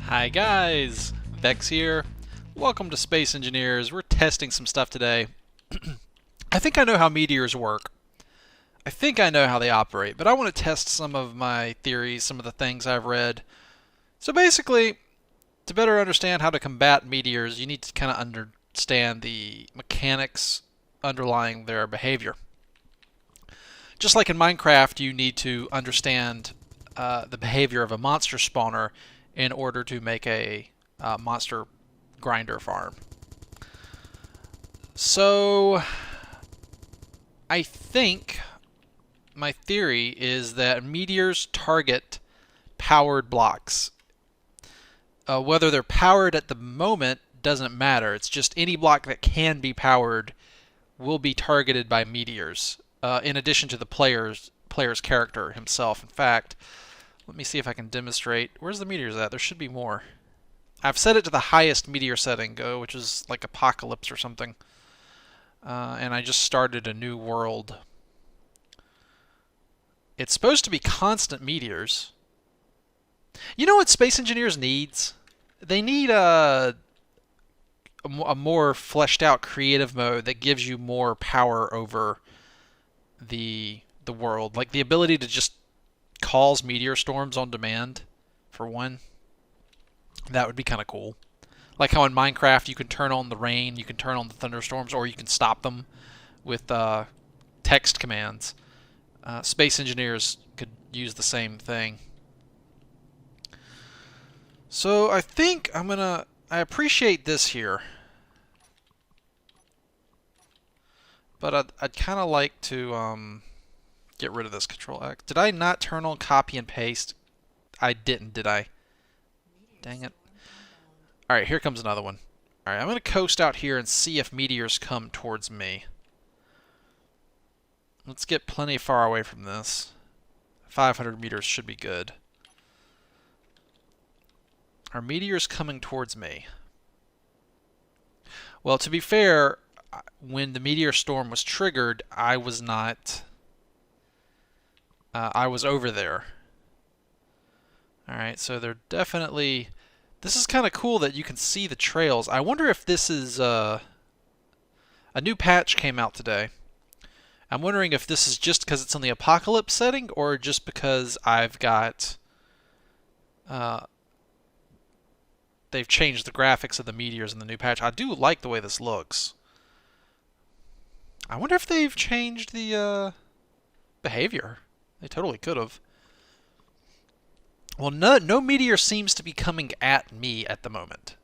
Hi guys, Vechs here. Welcome to Space Engineers. We're testing some stuff today. I think I know how meteors work. I think I know how they operate, but I want to test some of my theories, some of the things I've read. So basically, to better understand how to combat meteors, you need to kind of understand the mechanics underlying their behavior. Just like in Minecraft, you need to understand the behavior of a monster spawner in order to make a monster grinder farm. So I think my theory is that meteors target powered blocks. Whether they're powered at the moment doesn't matter. It's just any block that can be powered will be targeted by meteors, in addition to the player's character himself. In fact, let me see if I can demonstrate. Where's the meteors at? There should be more. I've set it to the highest meteor setting, which is like Apocalypse or something. And I just started a new world. It's supposed to be constant meteors. You know what Space Engineers needs? They need a more fleshed out creative mode that gives you more power over the world. Like the ability to just cause meteor storms on demand, for one. That would be kind of cool. Like how in Minecraft you can turn on the rain, you can turn on the thunderstorms, or you can stop them with text commands. Space Engineers could use the same thing. So I think I appreciate this here. But I'd kind of like to get rid of this Control X. Did I not turn on copy and paste? I didn't, did I? Dang it. Alright, here comes another one. Alright, I'm going to coast out here and see if meteors come towards me. Let's get plenty far away from this. 500 meters should be good. Are meteors coming towards me? Well, to be fair, when the meteor storm was triggered, I was not... I was over there. Alright, so they're definitely... This is kind of cool that you can see the trails. I wonder if this is... a new patch came out today. I'm wondering if this is just because it's on the Apocalypse setting, or just because I've got... they've changed the graphics of the meteors in the new patch. I do like the way this looks. I wonder if they've changed the behavior. They totally could have. Well, no meteor seems to be coming at me at the moment.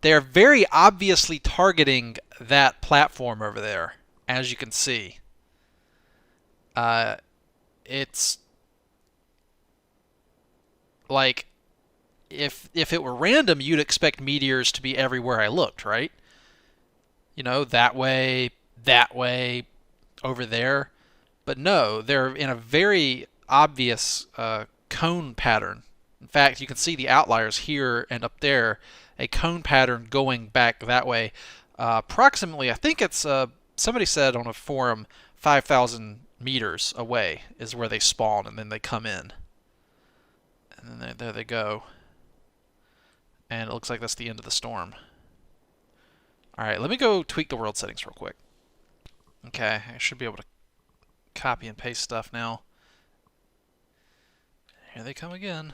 They're very obviously targeting that platform over there, as you can see. It's like if it were random, you'd expect meteors to be everywhere I looked, right? You know, that way, over there. But no, they're in a very obvious cone pattern. In fact, you can see the outliers here and up there, a cone pattern going back that way. Approximately, I think it's, somebody said on a forum, 5,000 meters away is where they spawn, and then they come in. And then there they go. And it looks like that's the end of the storm. Alright, let me go tweak the world settings real quick. Okay, I should be able to copy and paste stuff now. Here they come again.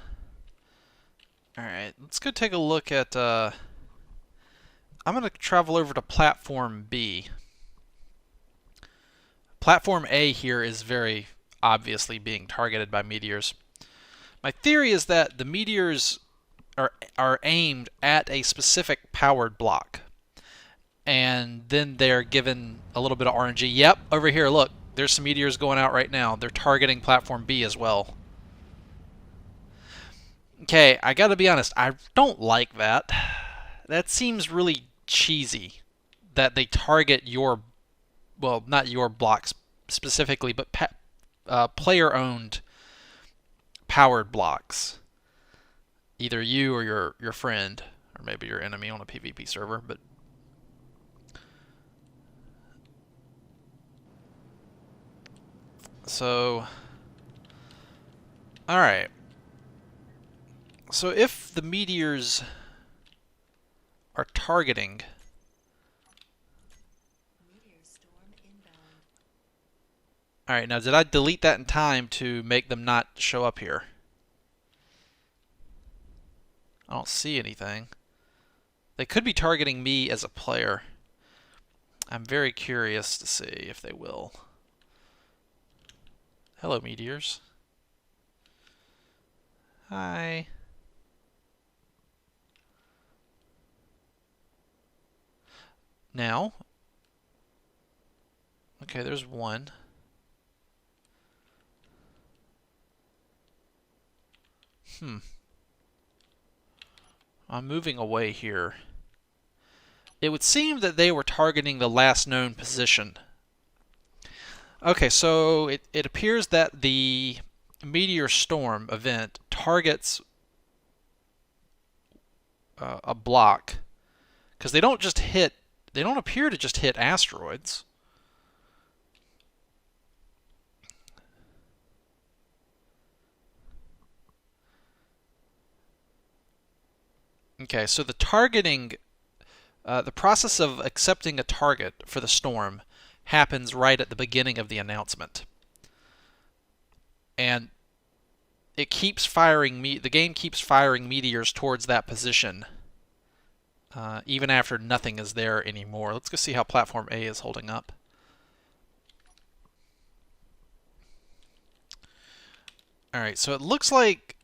Alright, let's go take a look at... I'm going to travel over to Platform B. Platform A here is very obviously being targeted by meteors. My theory is that the meteors are aimed at a specific powered block. And then they're given a little bit of RNG. Yep, over here, look. There's some meteors going out right now. They're targeting Platform B as well. Okay, I gotta be honest. I don't like that. That seems really cheesy. That they target your... Well, not your blocks specifically, but player-owned powered blocks. Either you or your friend, or maybe your enemy on a PvP server, but... So... Alright. So if the meteors are targeting... Alright, now did I delete that in time to make them not show up here? I don't see anything. They could be targeting me as a player. I'm very curious to see if they will. Hello, meteors. Hi. Now. Okay, there's one. I'm moving away here. It would seem that they were targeting the last known position. Okay, so it appears that the meteor storm event targets a block, because they don't appear to just hit asteroids. Okay, so the process of accepting a target for the storm happens right at the beginning of the announcement. And it keeps firing the game keeps firing meteors towards that position, even after nothing is there anymore. Let's go see how Platform A is holding up. Alright, so it looks like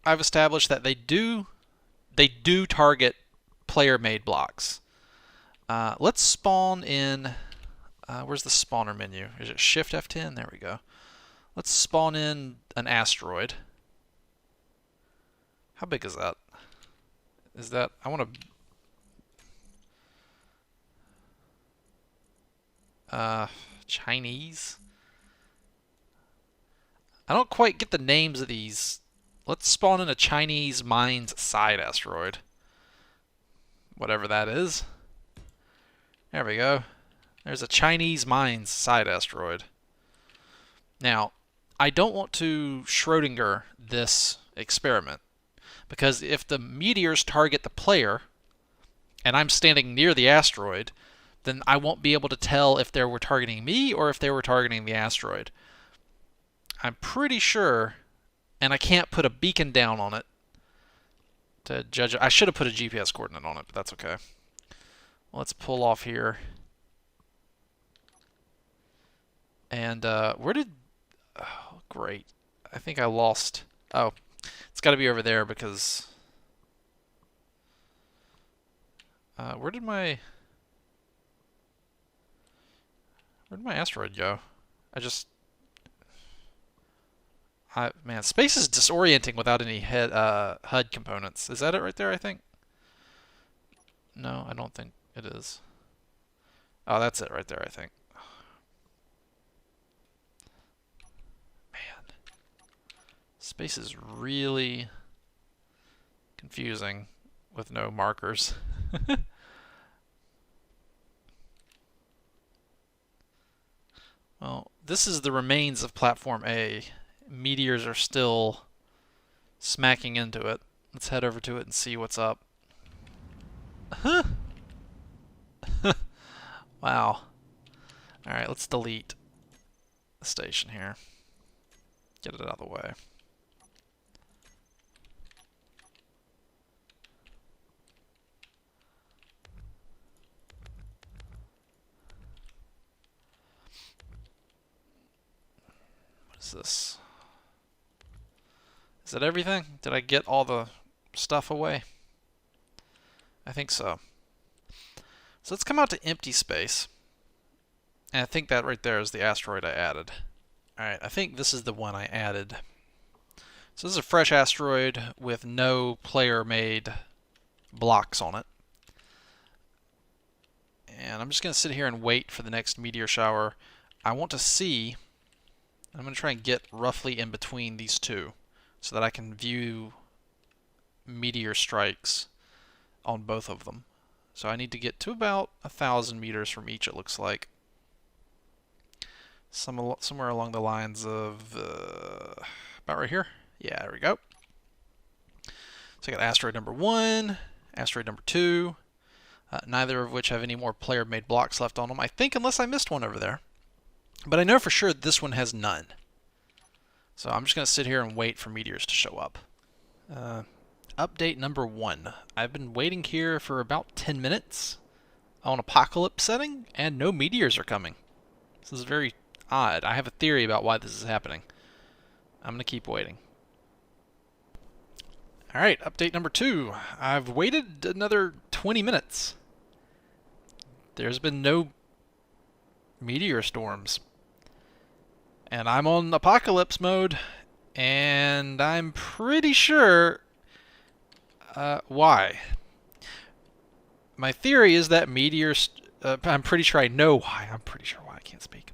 I've established that they do target player-made blocks. Let's spawn in... where's the spawner menu? Is it Shift F10? There we go. Let's spawn in an asteroid. How big is that? Is that... I want to... Chinese? I don't quite get the names of these. Let's spawn in a Chinese Mines side asteroid. Whatever that is. There we go. There's a Chinese Mines side asteroid. Now, I don't want to Schrodinger this experiment, because if the meteors target the player, and I'm standing near the asteroid, then I won't be able to tell if they were targeting me or if they were targeting the asteroid. I'm pretty sure, and I can't put a beacon down on it to judge it. I should have put a GPS coordinate on it, but that's okay. Let's pull off here. And where did... Oh, great. I think I lost... Oh, it's got to be over there because... where did my asteroid go? Man, space is disorienting without any HUD components. Is that it right there, I think? No, I don't think it is. Oh, that's it right there, I think. Man. Space is really confusing with no markers. Well, this is the remains of Platform A. Meteors are still smacking into it. Let's head over to it and see what's up. Huh? Wow. Alright, let's delete the station here. Get it out of the way. What is this? Is that everything? Did I get all the stuff away? I think so. So let's come out to empty space. And I think that right there is the asteroid I added. Alright, I think this is the one I added. So this is a fresh asteroid with no player-made blocks on it. And I'm just going to sit here and wait for the next meteor shower. I want to see... I'm going to try and get roughly in between these two, so that I can view meteor strikes on both of them. So I need to get to about 1,000 meters from each, it looks like. Somewhere along the lines of... about right here? Yeah, there we go. So I got asteroid number 1, asteroid number 2, neither of which have any more player-made blocks left on them, I think, unless I missed one over there. But I know for sure this one has none. So I'm just going to sit here and wait for meteors to show up. Update number 1. I've been waiting here for about 10 minutes on apocalypse setting, and no meteors are coming. This is very odd. I have a theory about why this is happening. I'm going to keep waiting. Alright, update number 2. I've waited another 20 minutes. There's been no meteor storms. And I'm on apocalypse mode, and I'm pretty sure why. My theory is that meteors... I'm pretty sure I know why. I'm pretty sure why. I can't speak.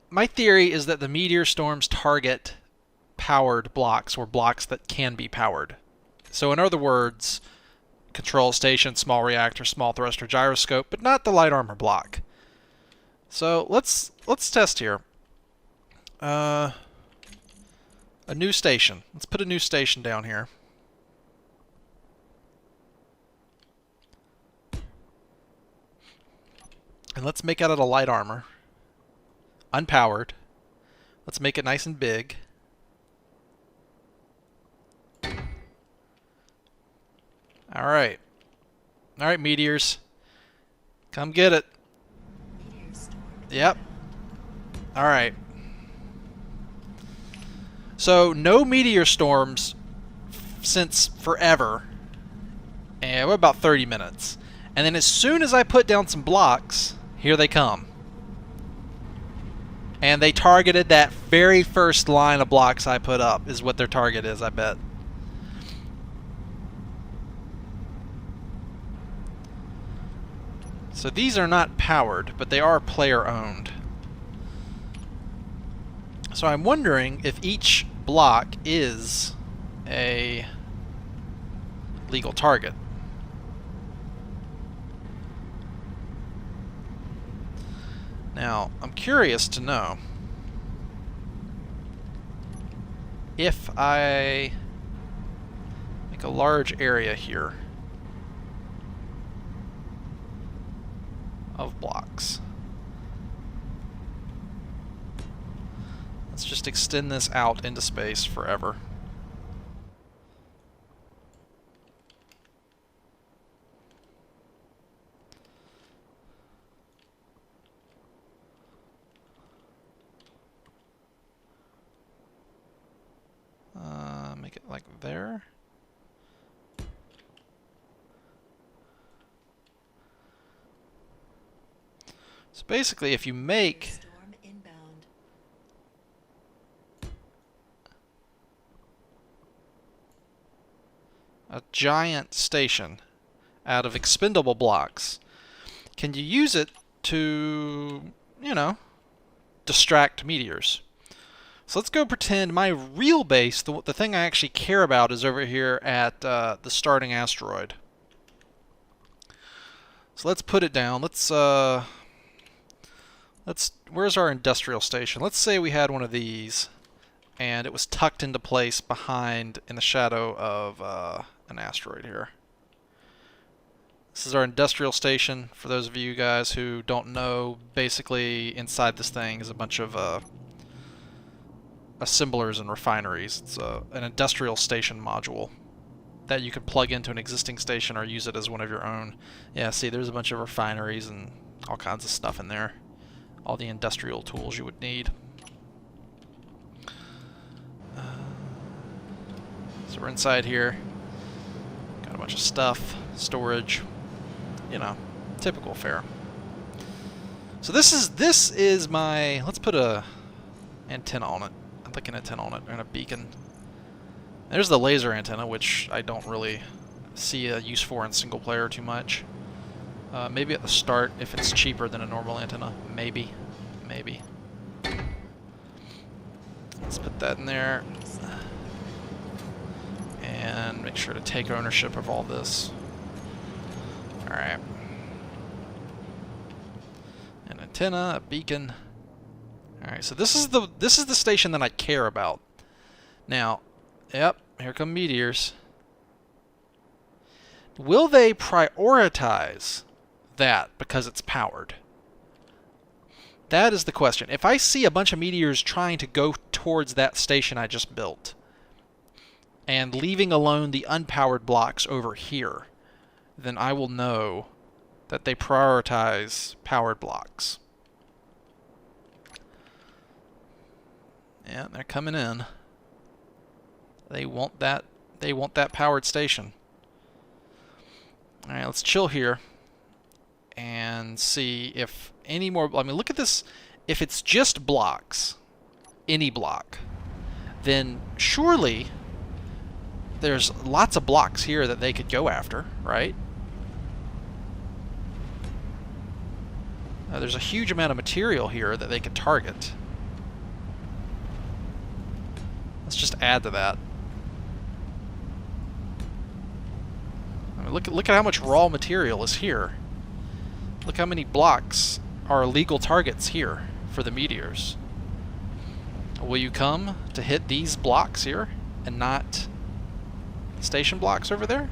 My theory is that the meteor storms target powered blocks, or blocks that can be powered. So in other words, control station, small reactor, small thruster, gyroscope, but not the light armor block. So let's test here. A new station. Let's put a new station down here. And let's make out of a light armor. Unpowered. Let's make it nice and big. Alright. Alright, meteors. Come get it. Yep. Alright. So, no meteor storms since forever. And about 30 minutes. And then as soon as I put down some blocks, here they come. And they targeted that very first line of blocks I put up, is what their target is, I bet. So these are not powered, but they are player-owned. So I'm wondering if each block is a legal target. Now, I'm curious to know if I make a large area here of blocks. Let's just extend this out into space forever. Make it like there. So basically, if you make a giant station out of expendable blocks, can you use it to, you know, distract meteors? So let's go pretend my real base, the thing I actually care about, is over here at the starting asteroid. So let's put it down. Where's our industrial station? Let's say we had one of these, and it was tucked into place behind, in the shadow of an asteroid here. This is our industrial station. For those of you guys who don't know, basically inside this thing is a bunch of assemblers and refineries. It's an industrial station module that you can plug into an existing station or use it as one of your own. Yeah, see, there's a bunch of refineries and all kinds of stuff in there. All the industrial tools you would need. So we're inside here. Got a bunch of stuff, storage, you know, typical fare. So this is my, let's put a antenna on it. I'd like an antenna on it, and a beacon. There's the laser antenna, which I don't really see a use for in single player too much. Maybe at the start, if it's cheaper than a normal antenna. Maybe. Maybe. Let's put that in there. And make sure to take ownership of all this. Alright. An antenna, a beacon. Alright, so this is the station that I care about. Now, yep, here come meteors. Will they prioritize that because it's powered? That is the question. If I see a bunch of meteors trying to go towards that station I just built, and leaving alone the unpowered blocks over here, then I will know that they prioritize powered blocks. Yeah, they're coming in. They want that powered station. Alright, let's chill here and see if any more... I mean, look at this. If it's just blocks, any block, then surely there's lots of blocks here that they could go after, right? There's a huge amount of material here that they could target. Let's just add to that. I mean, look at how much raw material is here. Look how many blocks are legal targets here for the meteors. Will you come to hit these blocks here and not station blocks over there?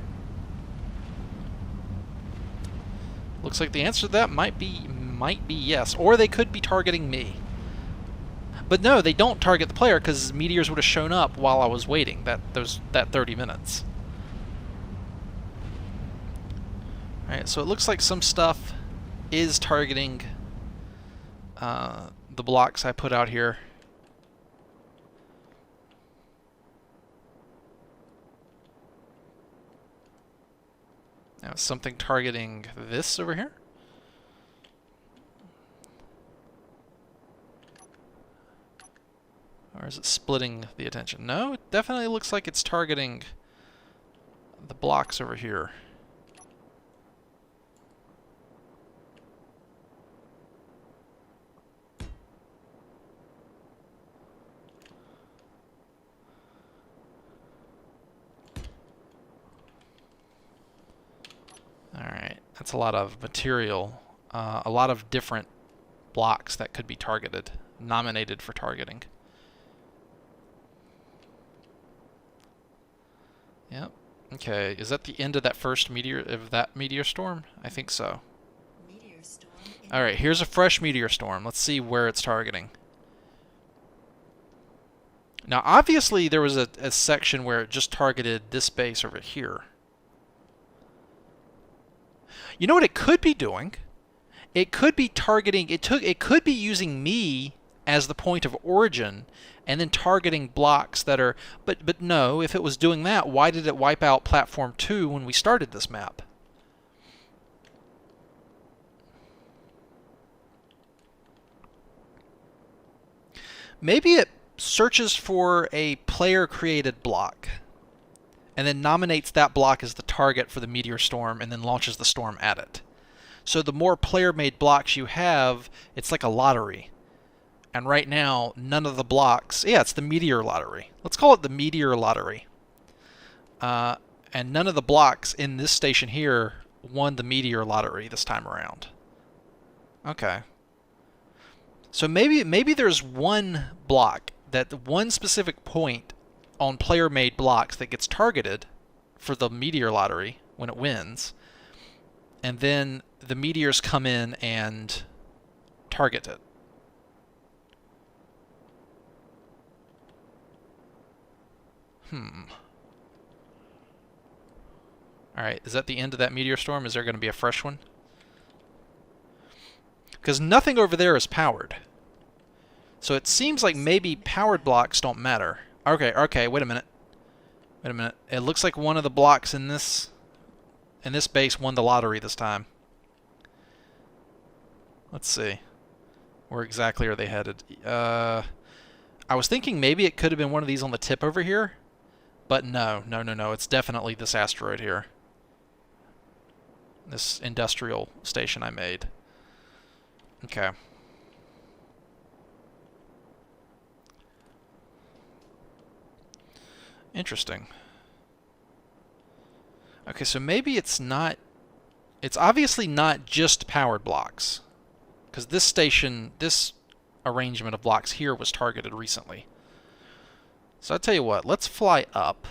Looks like the answer to that might be yes, or they could be targeting me. But no, they don't target the player because meteors would have shown up while I was waiting that 30 minutes. Alright, so it looks like some stuff is targeting the blocks I put out here. Now, something targeting this over here? Or is it splitting the attention? No, it definitely looks like it's targeting the blocks over here. Alright, that's a lot of material. A lot of different blocks that could be targeted, nominated for targeting. Yep. Okay, is that the end of that first meteor storm? I think so. Alright, here's a fresh meteor storm. Let's see where it's targeting. Now, obviously, there was a section where it just targeted this base over here. You know what it could be doing? It could be targeting... It could be using me as the point of origin and then targeting blocks that are... But no, if it was doing that, why did it wipe out Platform 2 when we started this map? Maybe it searches for a player-created block and then nominates that block as the target for the meteor storm and then launches the storm at it. So the more player-made blocks you have, it's like a lottery. And right now, none of the blocks... Yeah, it's the meteor lottery. Let's call it the meteor lottery. And none of the blocks in this station here won the meteor lottery this time around. Okay. So maybe there's one block, that one specific point on player-made blocks that gets targeted for the meteor lottery when it wins, and then the meteors come in and target it. Alright, is that the end of that meteor storm? Is there going to be a fresh one? Because nothing over there is powered. So it seems like maybe powered blocks don't matter. Okay, wait a minute. It looks like one of the blocks in this base won the lottery this time. Let's see. Where exactly are they headed? I was thinking maybe it could have been one of these on the tip over here. But no. It's definitely this asteroid here. This industrial station I made. Okay. Interesting. Okay, so maybe it's not... It's obviously not just powered blocks. Because this station, this arrangement of blocks here was targeted recently. So I'll tell you what, let's fly up.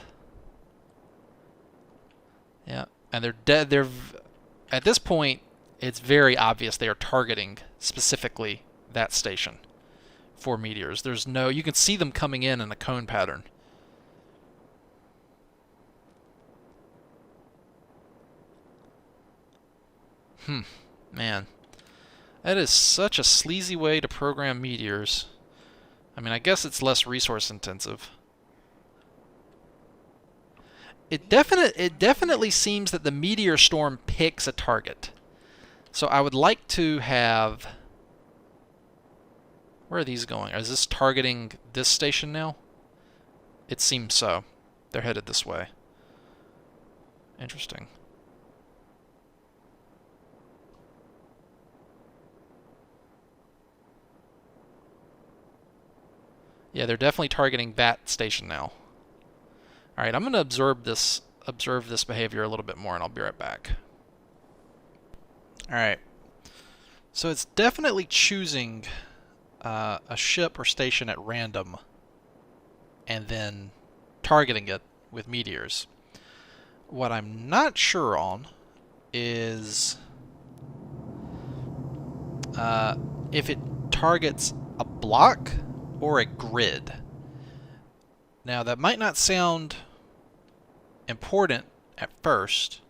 And they're at this point, it's very obvious they are targeting specifically that station for meteors. There's no, you can see them coming in a cone pattern. Man. That is such a sleazy way to program meteors. I mean, I guess it's less resource intensive. It definitely seems that the meteor storm picks a target. So I would like to have... Where are these going? Is this targeting this station now? It seems so. They're headed this way. Interesting. Yeah, they're definitely targeting that station now. Alright, I'm going to observe this behavior a little bit more, and I'll be right back. Alright. So it's definitely choosing a ship or station at random and then targeting it with meteors. What I'm not sure on is if it targets a block or a grid. Now that might not sound important at first.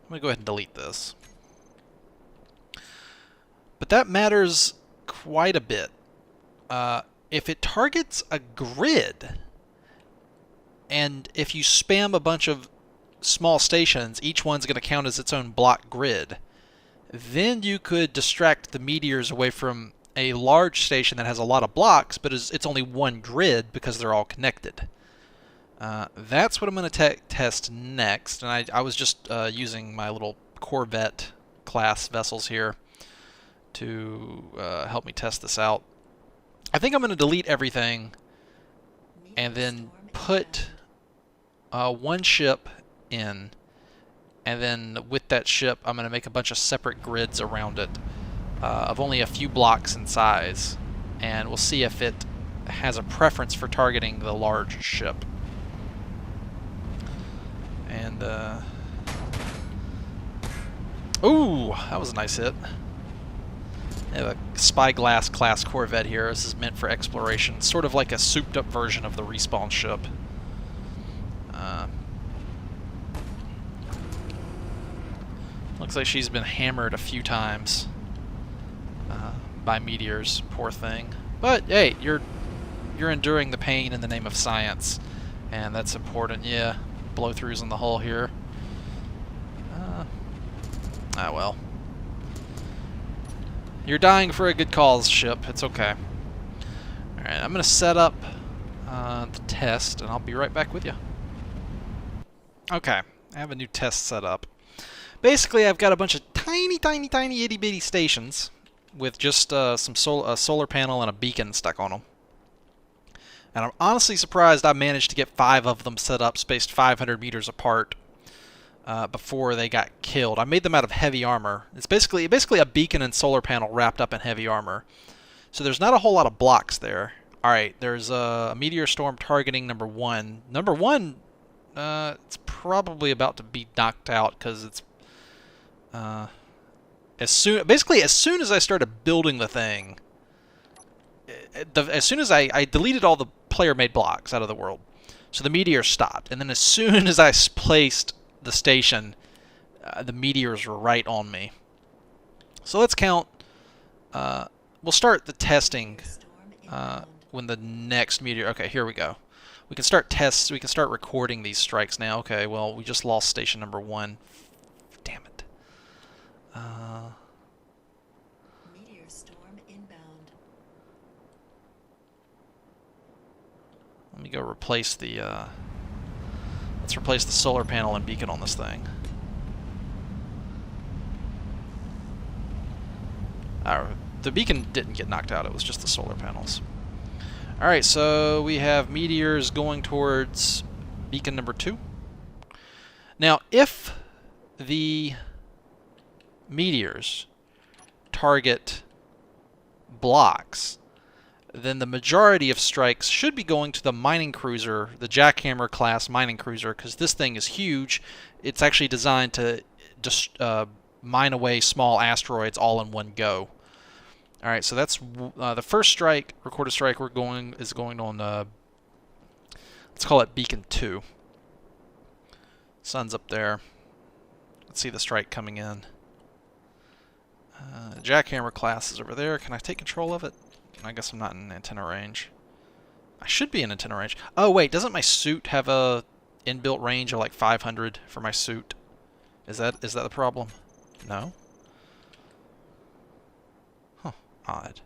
I'm going to go ahead and delete this. But that matters quite a bit. If it targets a grid, and if you spam a bunch of small stations, each one's going to count as its own block grid, then you could distract the meteors away from a large station that has a lot of blocks, but it's only one grid because they're all connected. That's what I'm going to test next, and I was just using my little Corvette class vessels here to help me test this out. I think I'm going to delete everything and then put one ship in, and then with that ship I'm going to make a bunch of separate grids around it of only a few blocks in size, and we'll see if it has a preference for targeting the large ship. And ooh, that was a nice hit. I have a Spyglass class Corvette here. This is meant for exploration, sort of like a souped up version of the respawn ship. Looks like she's been hammered a few times by meteors, poor thing. But hey, you're enduring the pain in the name of science, and that's important. Yeah, blow-throughs in the hull here. Ah well. You're dying for a good cause, ship. It's okay. Alright, I'm going to set up the test, and I'll be right back with you. Okay, I have a new test set up. Basically, I've got a bunch of tiny, itty-bitty stations with just a solar panel and a beacon stuck on them. And I'm honestly surprised I managed to get 5 of them set up, spaced 500 meters apart, before they got killed. I made them out of heavy armor. It's basically a beacon and solar panel wrapped up in heavy armor. So there's not a whole lot of blocks there. Alright, there's a meteor storm targeting number 1. Number 1, it's probably about to be knocked out because it's as soon as I started building the thing, as soon as I deleted all the player-made blocks out of the world, so the meteor stopped, and then as soon as I placed the station, the meteors were right on me. So let's count. We'll start the testing when the next meteor. Okay, here we go. We can start tests. We can start recording these strikes now. Okay, well, we just lost station number 1. Damn it. Meteor storm inbound. Let me go replace the. Let's replace the solar panel and beacon on this thing. The beacon didn't get knocked out. It was just the solar panels. All right, so we have meteors going towards beacon number 2. Now, if the meteors target blocks, then the majority of strikes should be going to the mining cruiser, the Jackhammer class mining cruiser, because this thing is huge. It's actually designed to just mine away small asteroids all in one go. All right, so that's the first strike, recorded strike. Is going on. Let's call it Beacon 2. Sun's up there. Let's see the strike coming in. Jackhammer class is over there. Can I take control of it? I guess I'm not in antenna range. I should be in antenna range. Oh wait, doesn't my suit have a inbuilt range of like 500 for my suit? Is that the problem? No? Huh, odd.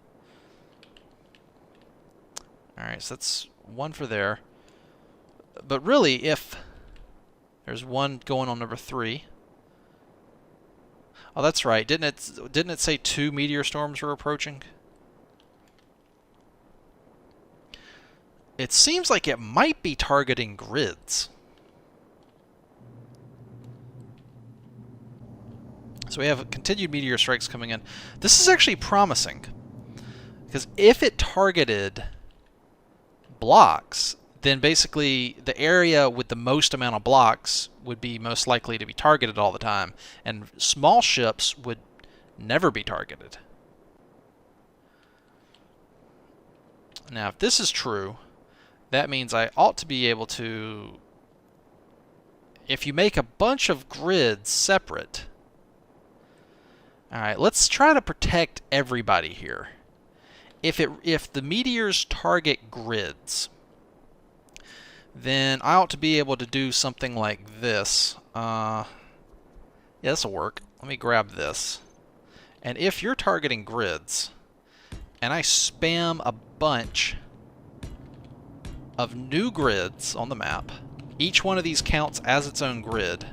Alright, so that's one for there. But really, if there's one going on number 3. Oh, that's right. Didn't it say 2 meteor storms were approaching? It seems like it might be targeting grids. So we have continued meteor strikes coming in. This is actually promising, because if it targeted blocks, then basically the area with the most amount of blocks would be most likely to be targeted all the time, and small ships would never be targeted. Now, if this is true, that means I ought to be able to, if you make a bunch of grids separate. Alright, let's try to protect everybody here. If the meteors target grids, then I ought to be able to do something like this. Yeah, this will work. Let me grab this. And if you're targeting grids, and I spam a bunch of new grids on the map, each one of these counts as its own grid.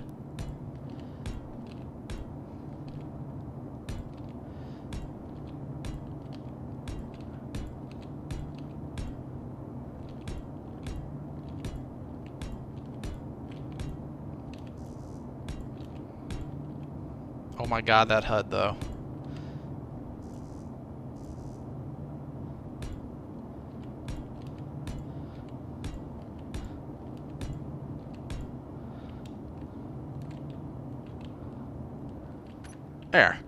Oh my god, that HUD though. There.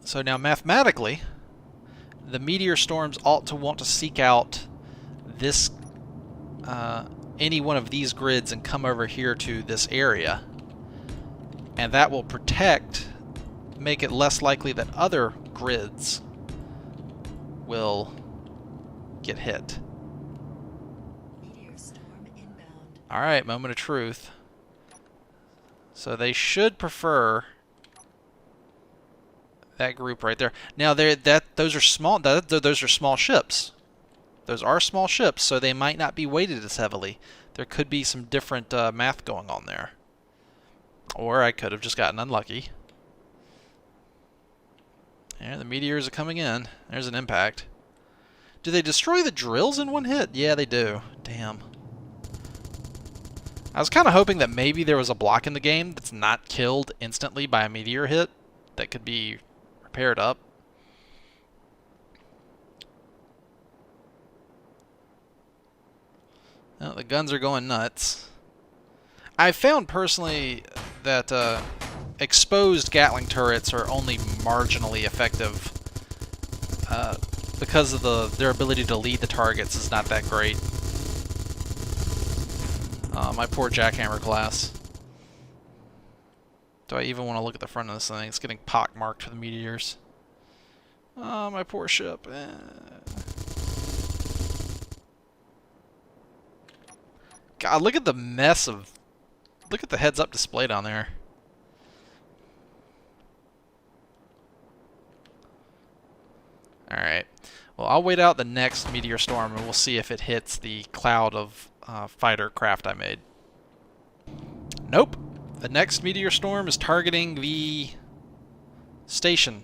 So now mathematically, the meteor storms ought to want to seek out this, any one of these grids and come over here to this area. And that will make it less likely that other grids will get hit. Meteor storm inbound. Alright, moment of truth. So they should prefer that group right there. Now those are small. Those are small ships. Those are small ships, so they might not be weighted as heavily. There could be some different math going on there, or I could have just gotten unlucky. And the meteors are coming in. There's an impact. Do they destroy the drills in one hit? Yeah, they do. Damn. I was kind of hoping that maybe there was a block in the game that's not killed instantly by a meteor hit that could be repaired up. Well, the guns are going nuts. I found personally that exposed Gatling turrets are only marginally effective because of their ability to lead the targets is not that great. My poor Jackhammer class. Do I even want to look at the front of this thing? It's getting pockmarked for the meteors. Oh, my poor ship. God, look at the mess of... Look at the heads-up display down there. Alright. Well, I'll wait out the next meteor storm and we'll see if it hits the cloud of fighter craft I made. Nope. The next meteor storm is targeting the station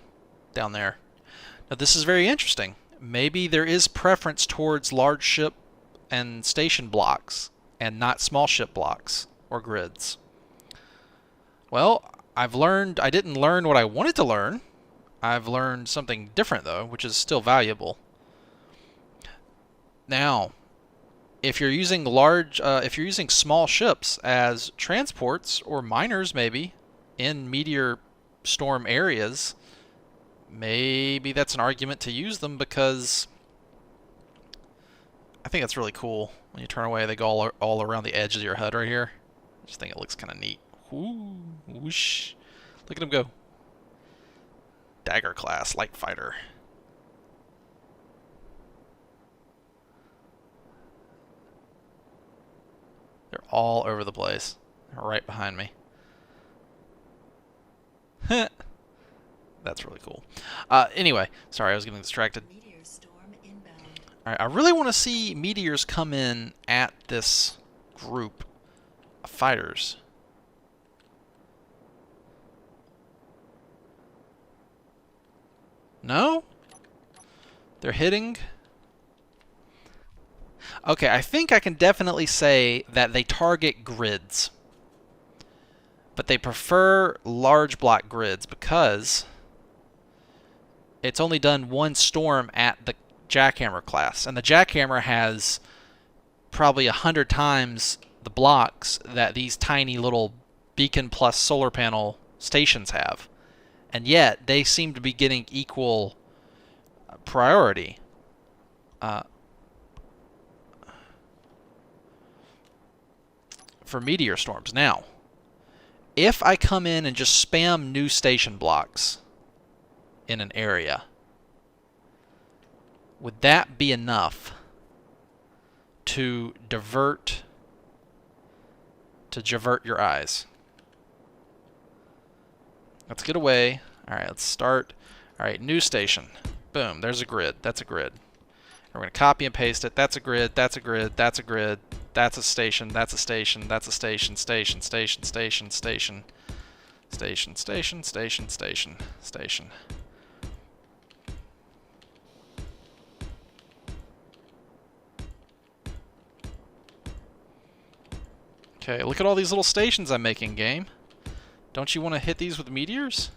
down there. Now this is very interesting. Maybe there is preference towards large ship and station blocks and not small ship blocks or grids. Well, I didn't learn what I wanted to learn, I've learned something different, though, which is still valuable. Now, if you're using if you're using small ships as transports or miners, maybe in meteor storm areas, maybe that's an argument to use them, because I think that's really cool. When you turn away, they go all around the edge of your HUD right here. I just think it looks kind of neat. Ooh, whoosh! Look at him go. Dagger class light fighter. They're all over the place. They're right behind me. That's really cool. Anyway, sorry, I was getting distracted. Meteor storm inbound. Alright, I really want to see meteors come in at this group of fighters. No? They're hitting? Okay, I think I can definitely say that they target grids. But they prefer large block grids because it's only done one storm at the jackhammer class. And the jackhammer has probably 100 times the blocks that these tiny little beacon plus solar panel stations have. And yet, they seem to be getting equal priority. For meteor storms. Now, if I come in and just spam new station blocks in an area, would that be enough to divert your eyes? Let's get away. Alright, let's start. Alright, new station. Boom, there's a grid. That's a grid. We're going to copy and paste it. That's a grid, that's a grid, that's a grid. That's a station, that's a station, that's a station, station, station, station, station, station, station, station, station, station. Okay, look at all these little stations I'm making, game. Don't you want to hit these with meteors?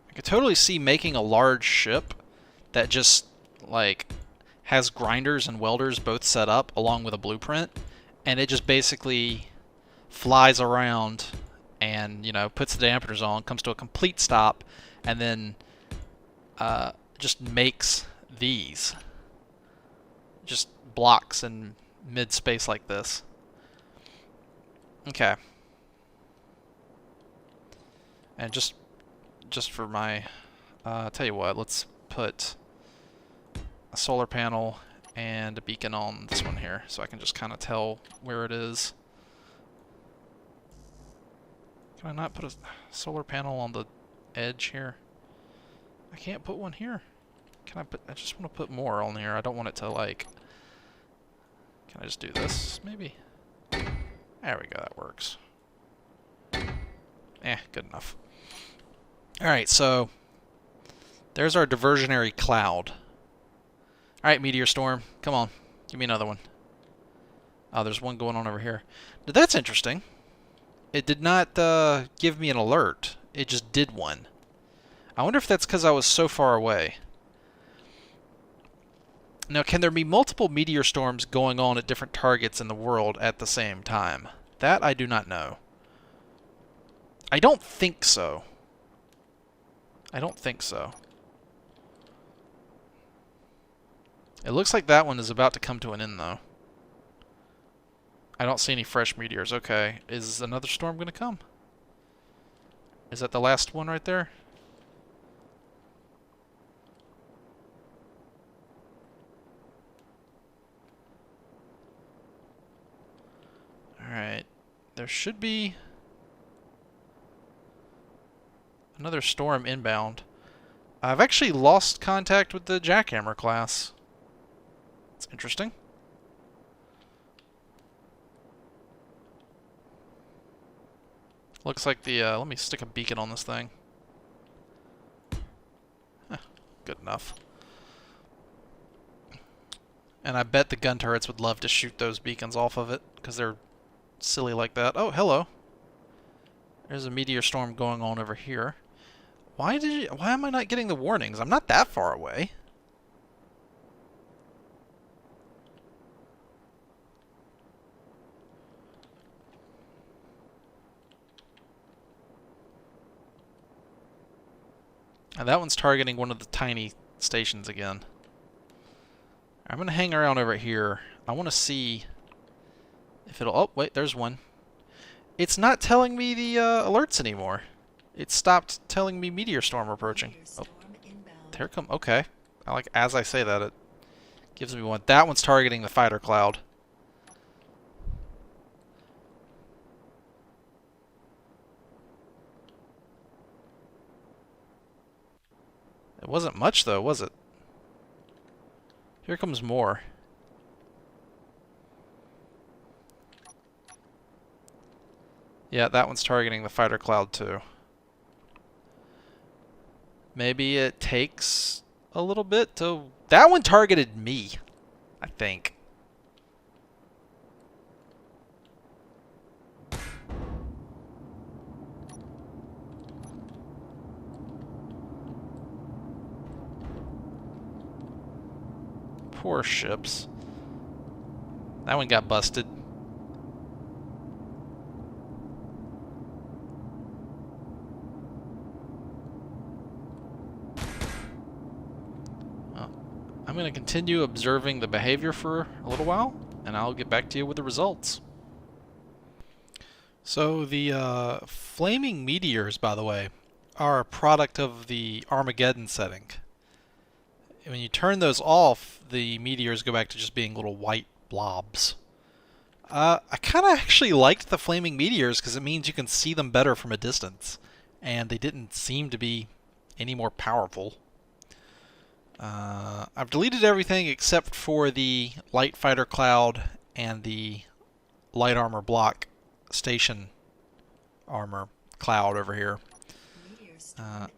I could totally see making a large ship that just, like, has grinders and welders both set up along with a blueprint, and it just basically flies around and, you know, puts the dampers on, comes to a complete stop, and then just makes these. Just blocks in mid-space like this. Okay. And just for my, tell you what, let's put a solar panel and a beacon on this one here, so I can just kind of tell where it is. Can I not put a solar panel on the edge here? I can't put one here. Can I put, I just want to put more on here. I don't want it to, like, can I just do this, maybe? There we go, that works. Good enough. Alright, so there's our diversionary cloud. Alright, meteor storm, come on, give me another one. Oh, there's one going on over here. Now, that's interesting. It did not give me an alert. It just did one. I wonder if that's because I was so far away. Now, can there be multiple meteor storms going on at different targets in the world at the same time? That I do not know. I don't think so. I don't think so. It looks like that one is about to come to an end, though. I don't see any fresh meteors. Okay, is another storm going to come? Is that the last one right there? Alright, there should be another storm inbound. I've actually lost contact with the jackhammer class. It's interesting. Looks like the, let me stick a beacon on this thing. Good enough. And I bet the gun turrets would love to shoot those beacons off of it, because they're silly like that. Oh, hello. There's a meteor storm going on over here. Why am I not getting the warnings? I'm not that far away. And that one's targeting one of the tiny stations again. I'm going to hang around over here. I want to see if it'll... Oh, wait, there's one. It's not telling me the alerts anymore. It stopped telling me meteor storm approaching. Oh, there come... Okay. I like, as I say that, it gives me one. That one's targeting the fighter cloud. It wasn't much, though, was it? Here comes more. Yeah, that one's targeting the fighter cloud, too. Maybe it takes a little bit to... That one targeted me, I think. Poor ships. That one got busted. Well, I'm going to continue observing the behavior for a little while, and I'll get back to you with the results. So the flaming meteors, by the way, are a product of the Armageddon setting. When you turn those off, the meteors go back to just being little white blobs. I kind of actually liked the flaming meteors because it means you can see them better from a distance. And they didn't seem to be any more powerful. I've deleted everything except for the light fighter cloud and the light armor block station armor cloud over here. And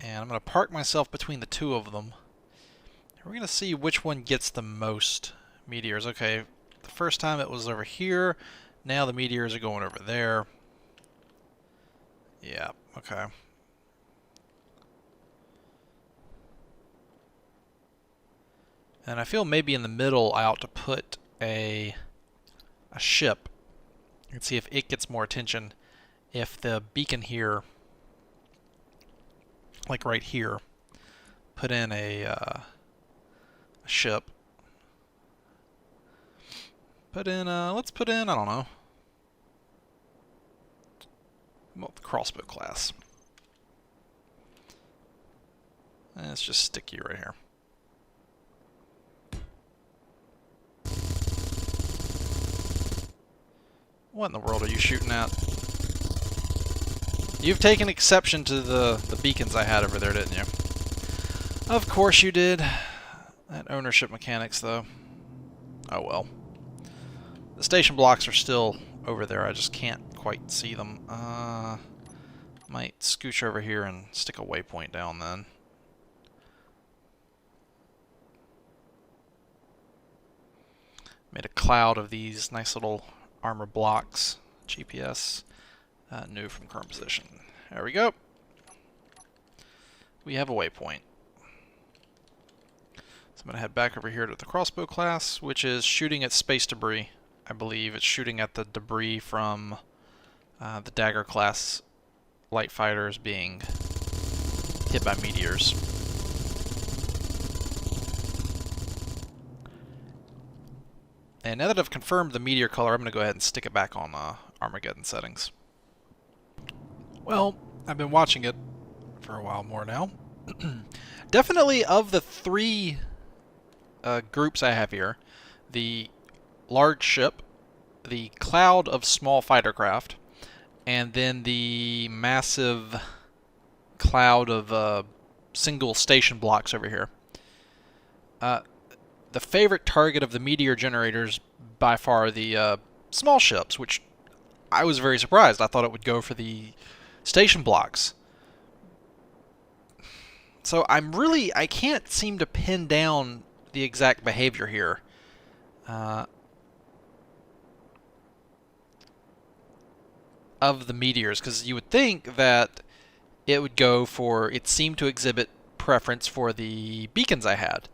I'm going to park myself between the two of them. We're going to see which one gets the most meteors. Okay, the first time it was over here. Now the meteors are going over there. Yeah, okay. And I feel maybe in the middle I ought to put a ship and see if it gets more attention. If the beacon here, like right here, put in a ship. Put in, let's put in, I don't know, well, the crossbow class. And let's just stick you right here. What in the world are you shooting at? You've taken exception to the beacons I had over there, didn't you? Of course you did. That ownership mechanics, though. Oh well. The station blocks are still over there. I just can't quite see them. Might scooch over here and stick a waypoint down then. Made a cloud of these nice little armor blocks. GPS. New from current position. There we go. We have a waypoint. So I'm going to head back over here to the crossbow class, which is shooting at space debris. I believe it's shooting at the debris from the dagger class light fighters being hit by meteors. And now that I've confirmed the meteor color, I'm going to go ahead and stick it back on Armageddon settings. Well, I've been watching it for a while more now. Definitely of the three groups I have here, the large ship, the cloud of small fighter craft, and then the massive cloud of single station blocks over here. The favorite target of the meteor generators by far are the small ships, which I was very surprised. I thought it would go for the station blocks. So I can't seem to pin down the exact behavior here. Of the meteors, because you would think that it would go for, it seemed to exhibit preference for the beacons I had.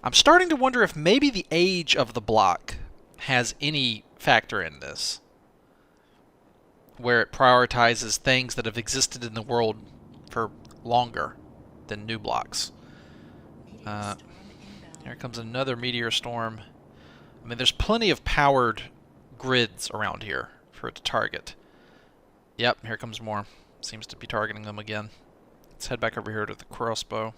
I'm starting to wonder if maybe the age of the block has any factor in this, where it prioritizes things that have existed in the world for longer than new blocks. Here comes another meteor storm. I mean, there's plenty of powered grids around here for it to target. Yep, here comes more. Seems to be targeting them again. Let's head back over here to the crossbow.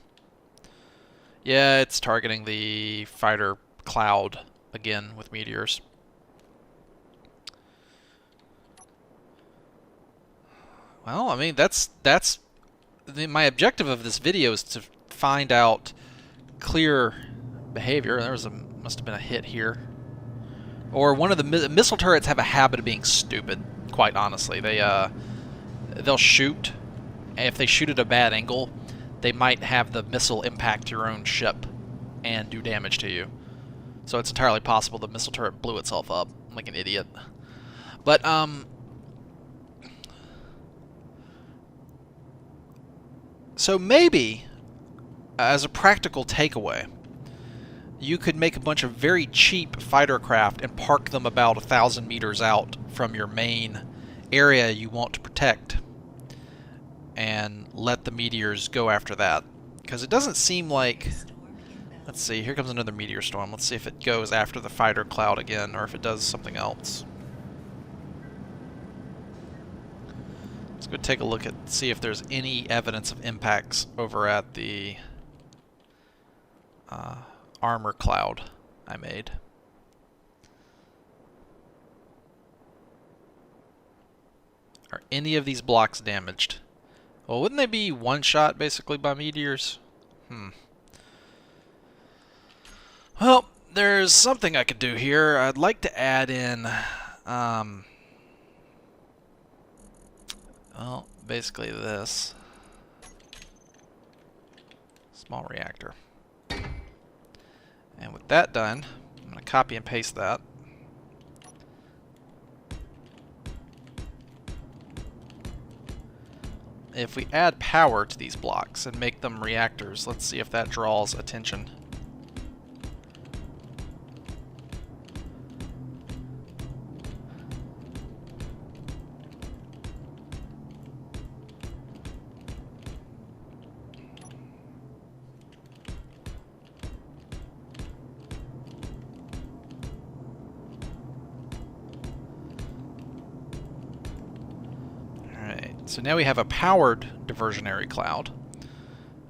Yeah, it's targeting the fighter cloud again with meteors. Well, I mean, my objective of this video is to find out clear behavior. Must have been a hit here. Or one of the missile turrets have a habit of being stupid, quite honestly. They'll shoot. If they shoot at a bad angle, they might have the missile impact your own ship and do damage to you. So it's entirely possible the missile turret blew itself up like an idiot. But, so maybe, as a practical takeaway, you could make a bunch of very cheap fighter craft and park them about 1,000 meters out from your main area you want to protect, and let the meteors go after that. Because it doesn't seem like... Let's see, here comes another meteor storm. Let's see if it goes after the fighter cloud again, or if it does something else. Let's go take a look at, see if there's any evidence of impacts over at the armor cloud I made. Are any of these blocks damaged? Well, wouldn't they be one-shot basically by meteors? Well, there's something I could do here. I'd like to add in, well, basically this. Small reactor. And with that done, I'm going to copy and paste that. If we add power to these blocks and make them reactors, let's see if that draws attention. So now we have a powered diversionary cloud.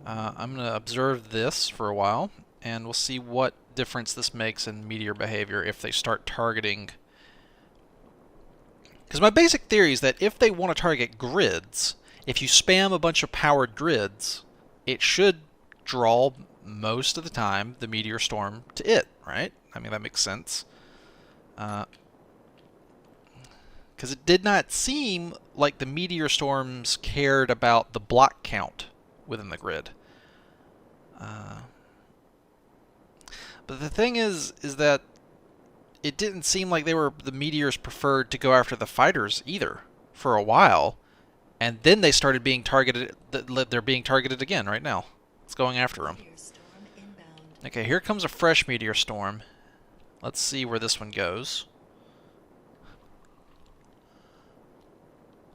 I'm going to observe this for a while, and we'll see what difference this makes in meteor behavior if they start targeting... Because my basic theory is that if they want to target grids, if you spam a bunch of powered grids, it should draw, most of the time, the meteor storm to it, right? I mean, that makes sense. Because it did not seem like the meteor storms cared about the block count within the grid. But the thing is that it didn't seem like the meteors preferred to go after the fighters either for a while, and then they started being targeted. They're being targeted again right now. It's going after them. Okay, here comes a fresh meteor storm. Let's see where this one goes.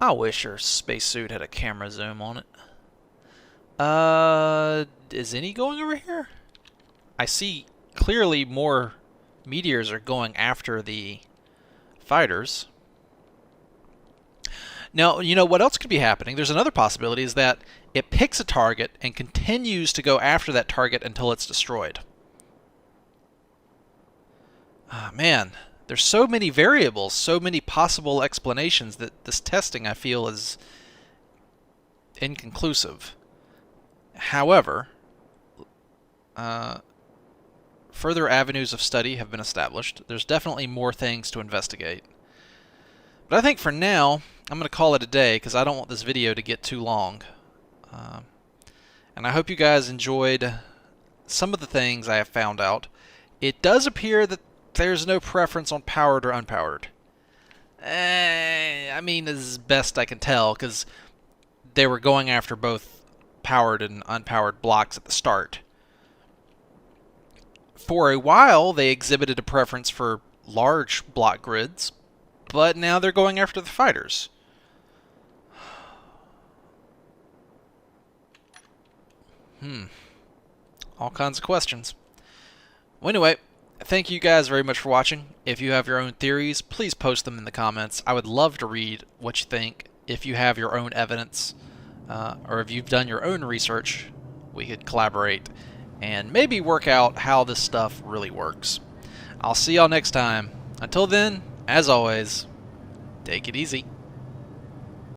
I wish your spacesuit had a camera zoom on it. Is any going over here? I see clearly more meteors are going after the fighters. Now, you know what else could be happening? There's another possibility, is that it picks a target and continues to go after that target until it's destroyed. Ah, man. There's so many variables, so many possible explanations that this testing, I feel, is inconclusive. However, further avenues of study have been established. There's definitely more things to investigate. But I think for now, I'm going to call it a day because I don't want this video to get too long. Um, and I hope you guys enjoyed some of the things I have found out. It does appear that there's no preference on powered or unpowered. I mean, as best I can tell, because they were going after both powered and unpowered blocks at the start. For a while, they exhibited a preference for large block grids, but now they're going after the fighters. All kinds of questions. Well, anyway, thank you guys very much for watching. If you have your own theories, please post them in the comments. I would love to read what you think. If you have your own evidence, or if you've done your own research, we could collaborate and maybe work out how this stuff really works. I'll see y'all next time. Until then, as always, take it easy.